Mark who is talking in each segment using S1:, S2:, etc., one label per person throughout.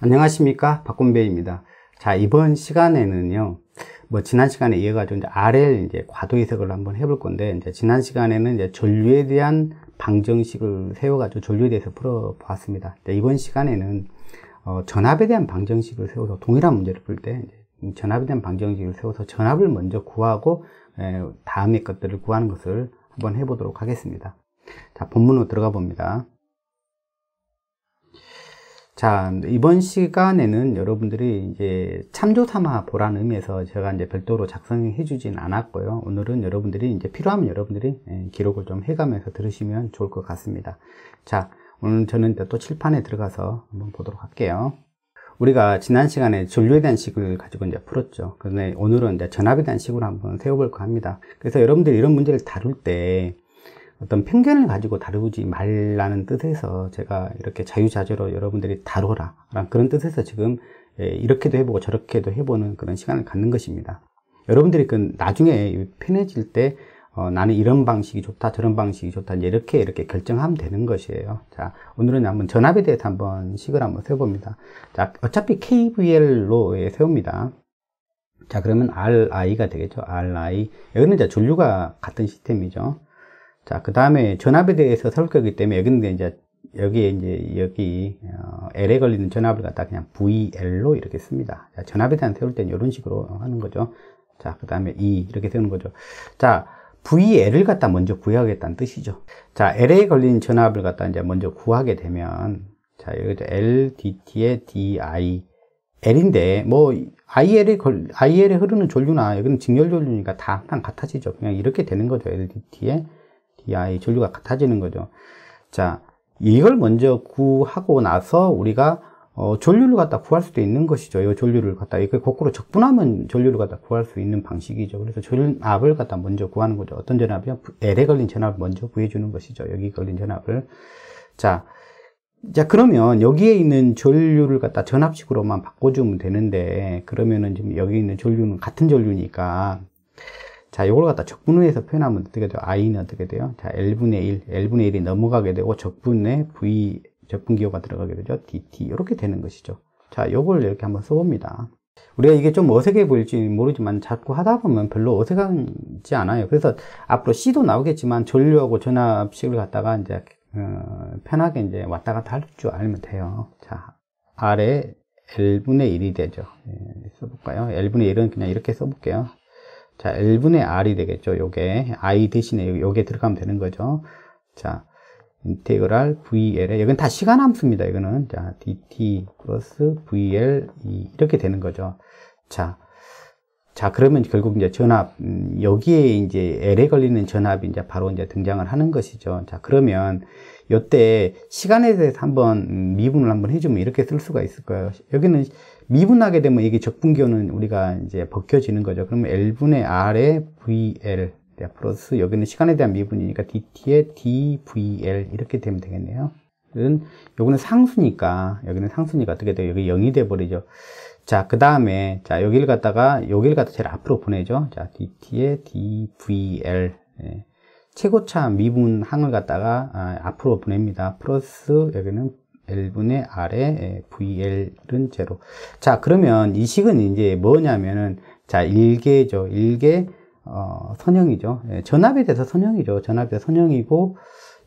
S1: 안녕하십니까, 박건배입니다. 자, 이번 시간에는요, 지난 시간에 이어가지고 이제 RL 이제 과도 해석을 한번 해볼 건데, 이제 지난 시간에는 이제 전류에 대한 방정식을 세워가지고 전류에 대해서 풀어보았습니다. 이번 시간에는 전압에 대한 방정식을 세워서 동일한 문제를 풀 때 전압에 대한 방정식을 세워서 전압을 먼저 구하고 다음의 것들을 구하는 것을 한번 해보도록 하겠습니다. 자, 본문으로 들어가 봅니다. 자, 이번 시간에는 여러분들이 이제 참조 삼아 보라는 의미에서 제가 이제 별도로 작성해 주진 않았고요. 오늘은 여러분들이 이제 필요하면 여러분들이 기록을 좀 해가면서 들으시면 좋을 것 같습니다. 자, 오늘 저는 또 칠판에 들어가서 한번 보도록 할게요. 우리가 지난 시간에 전류에 대한 식을 가지고 이제 풀었죠. 그런데 오늘은 이제 전압에 대한 식으로 한번 세워볼까 합니다. 그래서 여러분들이 이런 문제를 다룰 때 어떤 편견을 가지고 다루지 말라는 뜻에서 제가 이렇게 자유자재로 여러분들이 다뤄라 라는 그런 뜻에서 지금 이렇게도 해보고 저렇게도 해보는 그런 시간을 갖는 것입니다. 여러분들이 그 나중에 편해질 때 나는 이런 방식이 좋다 저런 방식이 좋다 이렇게 결정하면 되는 것이에요. 자, 오늘은 한번 전압에 대해서 한번 식을 한번 세워봅니다. 자, 어차피 KVL로 세웁니다. 자, 그러면 RI가 되겠죠. RI. 여기는 이제 전류가 같은 시스템이죠. 자, 그 다음에 전압에 대해서 세울 거기 때문에 여기는 이제 여기 L에 걸리는 전압을 갖다 그냥 VL로 이렇게 씁니다. 자, 전압에 대한 세울 때는 이런 식으로 하는 거죠. 자, 그 다음에 E 이렇게 세우는 거죠. 자, VL을 갖다 먼저 구하겠다는 뜻이죠. 자, L에 걸린 전압을 갖다 이제 먼저 구하게 되면, 자, 여기서 L, DT에 DI, L인데, IL에 흐르는 전류나, 여기는 직렬 전류니까 다 항상 같아지죠. 그냥 이렇게 되는 거죠. L, DT에 DI, 전류가 같아지는 거죠. 자, 이걸 먼저 구하고 나서 우리가 전류를 갖다 구할 수도 있는 것이죠. 이 전류를 갖다 이렇게 거꾸로 적분하면 전류를 갖다 구할 수 있는 방식이죠. 그래서 전압을 갖다 먼저 구하는 거죠. 어떤 전압이요? L에 걸린 전압을 먼저 구해주는 것이죠. 여기 걸린 전압을. 자, 그러면 여기에 있는 전류를 갖다 전압식으로만 바꿔주면 되는데, 그러면은 지금 여기 있는 전류는 같은 전류니까, 자, 이걸 갖다 적분해서 표현하면 어떻게 돼요? I는 어떻게 돼요? 자, L분의 1이 넘어가게 되고, 적분에 적분기호가 들어가게 되죠. DT. 이렇게 되는 것이죠. 자, 요걸 이렇게 한번 써봅니다. 우리가 이게 좀 어색해 보일지 모르지만 자꾸 하다 보면 별로 어색하지 않아요. 그래서 앞으로 C도 나오겠지만 전류하고 전압식을 갖다가 이제, 편하게 이제 왔다 갔다 할 줄 알면 돼요. 자, R에 L분의 1이 되죠. 써볼까요? L분의 1은 그냥 이렇게 써볼게요. 자, L분의 R이 되겠죠. 요게 I 대신에 요게 들어가면 되는 거죠. 자, 인테그랄 VL에 여기는 다 시간 함수입니다. 이거는 자, DT 플러스 VL 이렇게 되는 거죠. 자, 그러면 결국 이제 전압 여기에 이제 L에 걸리는 전압이 이제 바로 이제 등장을 하는 것이죠. 자, 그러면 요때 시간에 대해서 한번 미분을 한번 해주면 이렇게 쓸 수가 있을 거예요. 여기는 미분하게 되면 이게 적분기호는 우리가 이제 벗겨지는 거죠. 그러면 L분의 R에 VL 플러스 여기는 시간에 대한 미분이니까 DT에 DVL 이렇게 되면 되겠네요. 요거는 상수니까 여기는 상수니까 어떻게 돼요? 여기 0이 돼 버리죠. 자, 그 다음에 자 여기를 갖다 제일 앞으로 보내죠. 자, DT에 DVL 최고차 미분항을 갖다가 앞으로 보냅니다. 플러스 여기는 L분의 R에 VL은 0. 자, 그러면 이 식은 이제 뭐냐면은 자, 일계죠. 일계 선형이죠. 전압에 대해서 선형이죠. 전압에 대해서 선형이고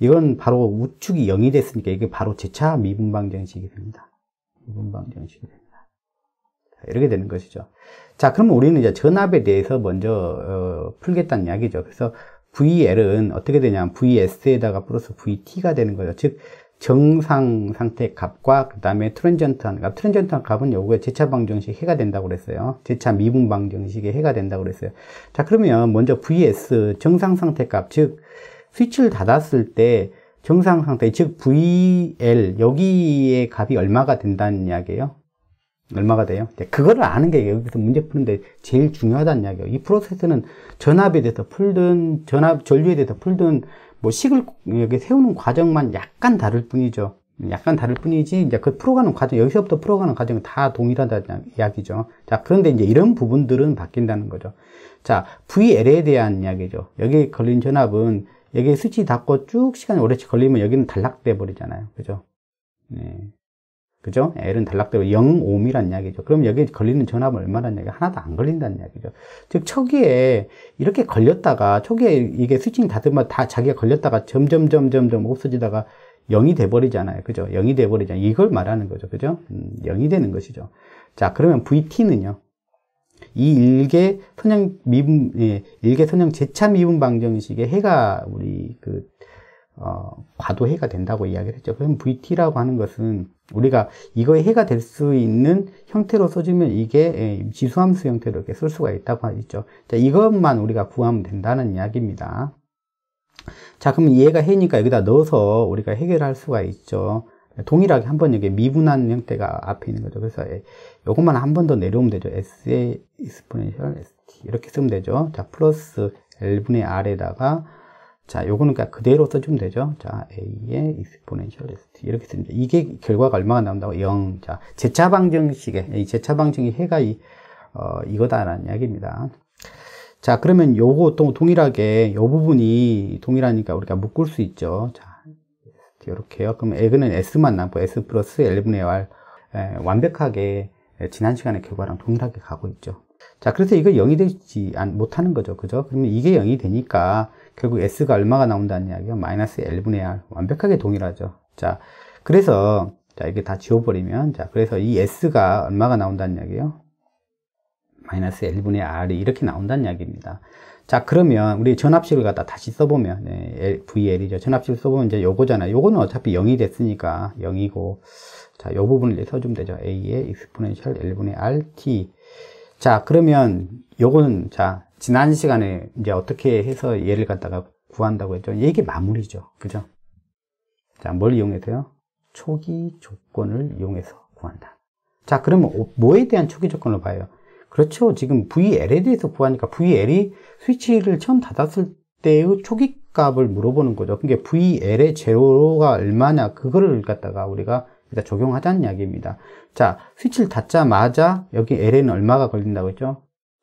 S1: 이건 바로 우측이 0이 됐으니까 이게 바로 제차 미분방정식이 됩니다. 미분방정식이 됩니다. 자, 이렇게 되는 것이죠. 자, 그러면 우리는 이제 전압에 대해서 먼저 풀겠다는 이야기죠. 그래서 VL은 어떻게 되냐면 VS에다가 플러스 VT가 되는 거죠. 즉 정상 상태 값과 그 다음에 트랜전트한 값은 요거에 제차 방정식 해가 된다고 그랬어요. 제차 미분 방정식에 해가 된다고 그랬어요. 자, 그러면 먼저 VS 정상 상태 값, 즉 스위치를 닫았을 때 정상 상태, 즉 VL 여기에 값이 얼마가 된다는 이야기예요. 얼마가 돼요? 그거를 아는 게 여기서 문제 푸는데 제일 중요하다는 이야기예요. 이 프로세스는 전압에 대해서 풀든 전류에 대해서 풀든 식을 여기 세우는 과정만 약간 다를 뿐이죠. 약간 다를 뿐이지, 이제 그 풀어가는 과정, 여기서부터 풀어가는 과정은 다 동일하다는 이야기죠. 자, 그런데 이제 이런 부분들은 바뀐다는 거죠. 자, VL에 대한 이야기죠. 여기 걸린 전압은, 여기 스위치 닫고 쭉 시간이 오래 걸리면 여기는 단락돼 버리잖아요. 그죠? 네. 그죠? L은 단락대로 0옴이란 이야기죠. 그럼 여기에 걸리는 전압은 얼마란 이야기? 하나도 안 걸린다는 이야기죠. 즉, 초기에 이렇게 걸렸다가, 초기에 이게 스위칭 닫으면 다 자기가 걸렸다가 점점 없어지다가 0이 돼버리잖아요. 그죠? 0이 돼버리잖아요. 이걸 말하는 거죠. 그죠? 0이 되는 것이죠. 자, 그러면 VT는요. 이 일개 선형 미분, 일개 선형 재차 미분 방정식의 해가 우리 과도해가 된다고 이야기를 했죠. 그럼 VT라고 하는 것은 우리가 이거의 해가 될 수 있는 형태로 써주면 이게 지수함수 형태로 이렇게 쓸 수가 있다고 하죠. 자, 이것만 우리가 구하면 된다는 이야기입니다. 자, 그럼 얘가 해니까 여기다 넣어서 우리가 해결할 수가 있죠. 동일하게 한번 여기 미분한 형태가 앞에 있는 거죠. 그래서 요것만 한 번 더 내려오면 되죠. S의 exponential ST 이렇게 쓰면 되죠. 자, 플러스 L분의 R에다가 자, 요거는 그냥 그대로 써주면 되죠. 자, A의 exponential ST 이렇게 쓰면 돼. 이게 결과가 얼마가 나온다고? 0. 자, 재차 방정식의 이 재차 방정식의 해가 이거다라는 이야기입니다. 자, 그러면 요거 또 동일하게 요 부분이 동일하니까 우리가 묶을 수 있죠. 자, 이렇게요. 그럼 X는 S만 남고 S 플러스 L분의 R 완벽하게 지난 시간의 결과랑 동일하게 가고 있죠. 자, 그래서 이거 0이 되지 못하는 거죠. 그죠? 그러면 이게 0이 되니까 결국 S가 얼마가 나온다는 이야기요? 마이너스 L분의 R. 완벽하게 동일하죠. 자, 그래서, 자, 이게 다 지워버리면, 자, 그래서 이 S가 얼마가 나온다는 이야기요? 마이너스 L분의 R이 이렇게 나온다는 이야기입니다. 자, 그러면 우리 전압식을 갖다 다시 써보면, VL이죠. 전압식을 써보면 이제 요거잖아요. 요거는 어차피 0이 됐으니까 0이고, 자, 요 부분을 이제 써주면 되죠. A의 exponential L분의 RT. 자, 그러면 요거는, 자, 지난 시간에 이제 어떻게 해서 얘를 갖다가 구한다고 했죠? 이게 마무리죠. 그죠? 자, 뭘 이용해서요? 초기 조건을 이용해서 구한다. 자, 그러면 뭐에 대한 초기 조건을 봐요? 그렇죠. 지금 VL에 대해서 구하니까 VL이 스위치를 처음 닫았을 때의 초기 값을 물어보는 거죠. 그러니까 VL의 제로가 얼마냐, 그거를 갖다가 우리가 일단 적용하자는 이야기입니다. 자, 스위치를 닫자마자 여기 L에는 얼마가 걸린다고 했죠?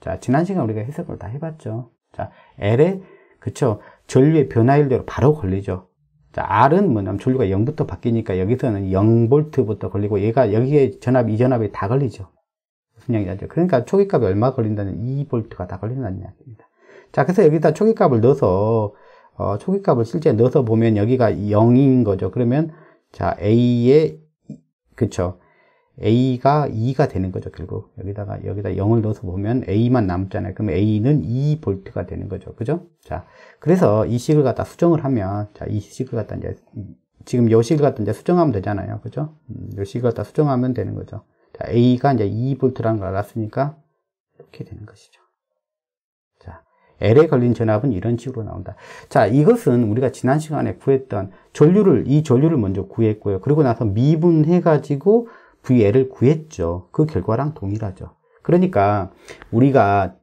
S1: 자, 지난 시간 우리가 해석을 다 해봤죠. 자, L에, 그쵸. 전류의 변화율대로 바로 걸리죠. 자, R은 뭐냐면 전류가 0부터 바뀌니까 여기서는 0V부터 걸리고 얘가 여기에 전압, 이 전압이 다 걸리죠. 무슨 이야기죠? 그러니까 초기값이 얼마 걸린다는 2V가 다 걸린다는 이야기입니다. 자, 그래서 여기다 초기값을 넣어서, 초기값을 실제 넣어서 보면 여기가 0인 거죠. 그러면, 자, A의, 그쵸. A가 2가 되는 거죠, 결국. 여기다 0을 넣어서 보면 A만 남잖아요. 그러면 A는 2V가 되는 거죠. 그죠? 자, 그래서 이 식을 갖다 수정을 하면, 자, 이 식을 갖다 이제, 지금 요 식을 갖다 이제 수정하면 되잖아요. 그죠? 요 식을 갖다 수정하면 되는 거죠. 자, A가 이제 2V라는 걸 알았으니까, 이렇게 되는 것이죠. 자, L에 걸린 전압은 이런 식으로 나온다. 자, 이것은 우리가 지난 시간에 구했던 이 전류를 먼저 구했고요. 그리고 나서 미분해가지고, VL을 구했죠. 그 결과랑 동일하죠. 그러니까 우리가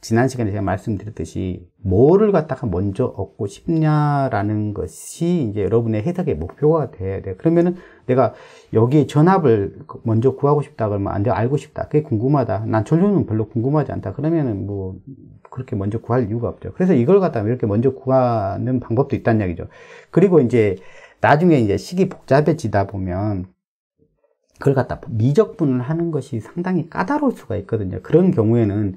S1: 지난 시간에 제가 말씀드렸듯이 뭐를 갖다가 먼저 얻고 싶냐라는 것이 이제 여러분의 해석의 목표가 돼야 돼요. 그러면은 내가 여기에 전압을 먼저 구하고 싶다 그러면 안 돼. 알고 싶다. 그게 궁금하다. 난 전류는 별로 궁금하지 않다. 그러면은 뭐 그렇게 먼저 구할 이유가 없죠. 그래서 이걸 갖다가 이렇게 먼저 구하는 방법도 있다는 이야기죠. 그리고 이제 나중에 이제 식이 복잡해지다 보면 그걸 갖다 미적분을 하는 것이 상당히 까다로울 수가 있거든요. 그런 경우에는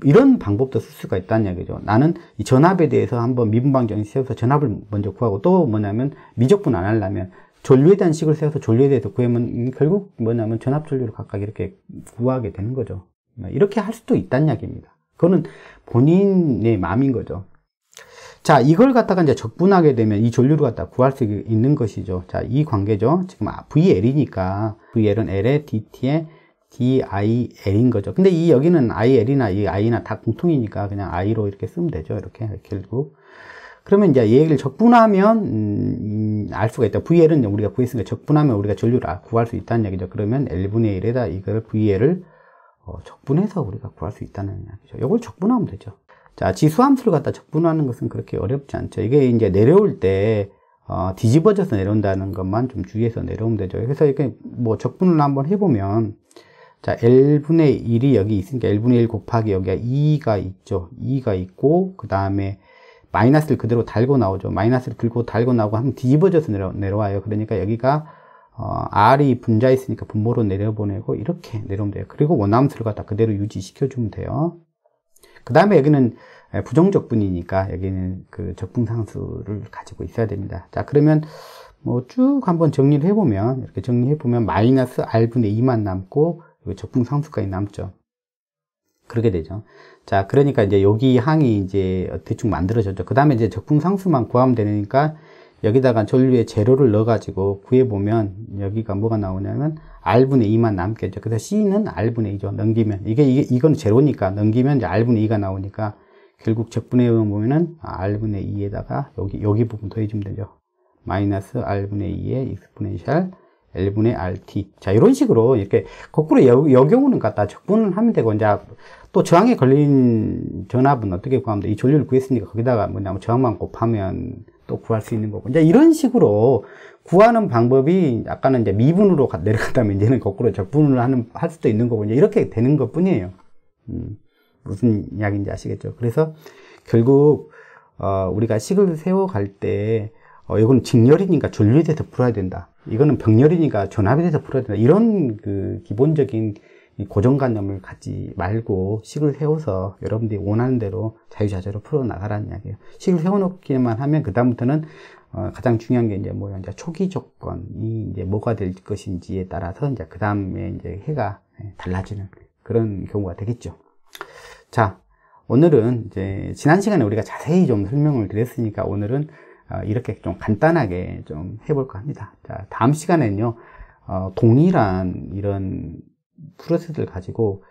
S1: 이런 방법도 쓸 수가 있다는 얘기죠. 나는 이 전압에 대해서 한번 미분방정식 세워서 전압을 먼저 구하고 또 뭐냐면 미적분 안 하려면 전류에 대한 식을 세워서 전류에 대해서 구하면 결국 뭐냐면 전압 전류를 각각 이렇게 구하게 되는 거죠. 이렇게 할 수도 있다는 이야기입니다. 그거는 본인의 마음인 거죠. 자, 이걸 갖다가 이제 적분하게 되면 이 전류를 갖다 구할 수 있는 것이죠. 자, 이 관계죠. 지금 VL이니까 VL은 L의 DT의 DIL인 거죠. 근데 이 여기는 IL이나 이 I나 다 공통이니까 그냥 I로 이렇게 쓰면 되죠. 이렇게 결국. 그러면 이제 얘기를 적분하면 알 수가 있다. VL은 우리가 구했으니까 적분하면 우리가 전류를 구할 수 있다는 얘기죠. 그러면 L분의 1에다 이걸 VL을 적분해서 우리가 구할 수 있다는 이야기죠. 이걸 적분하면 되죠. 자, 지수함수를 갖다 적분하는 것은 그렇게 어렵지 않죠. 이게 이제 내려올 때, 뒤집어져서 내려온다는 것만 좀 주의해서 내려오면 되죠. 그래서 이렇게 뭐 적분을 한번 해보면, 자, L분의 1이 여기 있으니까 L분의 1 곱하기 여기가 2가 있죠. 2가 있고, 그 다음에 마이너스를 그대로 달고 나오죠. 마이너스를 들고 달고 나오고 하면 뒤집어져서 내려와요. 그러니까 여기가, R이 분자에 있으니까 분모로 내려보내고 이렇게 내려오면 돼요. 그리고 원함수를 갖다 그대로 유지시켜주면 돼요. 그 다음에 여기는 부정적분이니까 여기는 그 적분상수를 가지고 있어야 됩니다. 자, 그러면 뭐 쭉 한번 정리를 해보면, 이렇게 정리해보면 마이너스 R분의 2만 남고 적분상수까지 남죠. 그렇게 되죠. 자, 그러니까 이제 여기 항이 이제 대충 만들어졌죠. 그 다음에 이제 적분상수만 구하면 되니까 여기다가 전류에 제로를 넣어가지고 구해보면 여기가 뭐가 나오냐면 R분의 2만 남겠죠. 그래서 C는 R분의 2죠. 넘기면. 이건 제로니까 넘기면 이제 R분의 2가 나오니까 결국 적분해 보면은 R분의 2에다가 여기 부분 더해주면 되죠. 마이너스 R분의 2의 익스포넨셜 L분의 RT. 자, 이런 식으로 이렇게 거꾸로 이 경우는 갖다 적분을 하면 되고, 이제 또 저항에 걸린 전압은 어떻게 구하면 돼? 이 전류를 구했으니까 거기다가 뭐냐면 저항만 곱하면 또 구할 수 있는 거고. 이제 이런 식으로 구하는 방법이 아까는 이제 미분으로 내려갔다면 이제는 거꾸로 적분을 할 수도 있는 거고, 이제 이렇게 되는 것 뿐이에요. 무슨 이야기인지 아시겠죠? 그래서 결국, 우리가 식을 세워갈 때, 이건 직렬이니까 전류에 대해서 풀어야 된다. 이거는 병렬이니까 전압에 대해서 풀어야 된다. 이런 그 기본적인 고정관념을 갖지 말고 식을 세워서 여러분들이 원하는 대로 자유자재로 풀어나가라는 이야기예요. 식을 세워놓기만 하면 그다음부터는 가장 중요한 게 이제 뭐야, 이제 초기 조건이 이제 뭐가 될 것인지에 따라서 이제 그 다음에 이제 해가 달라지는 그런 경우가 되겠죠. 자, 오늘은 이제 지난 시간에 우리가 자세히 좀 설명을 드렸으니까 오늘은 이렇게 좀 간단하게 좀 해볼까 합니다. 자, 다음 시간에는요, 동일한 이런 프로세스를 가지고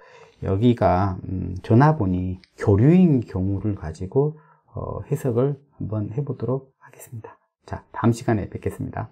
S1: 여기가 전화번이 교류인 경우를 가지고 해석을 한번 해보도록 하겠습니다. 자, 다음 시간에 뵙겠습니다.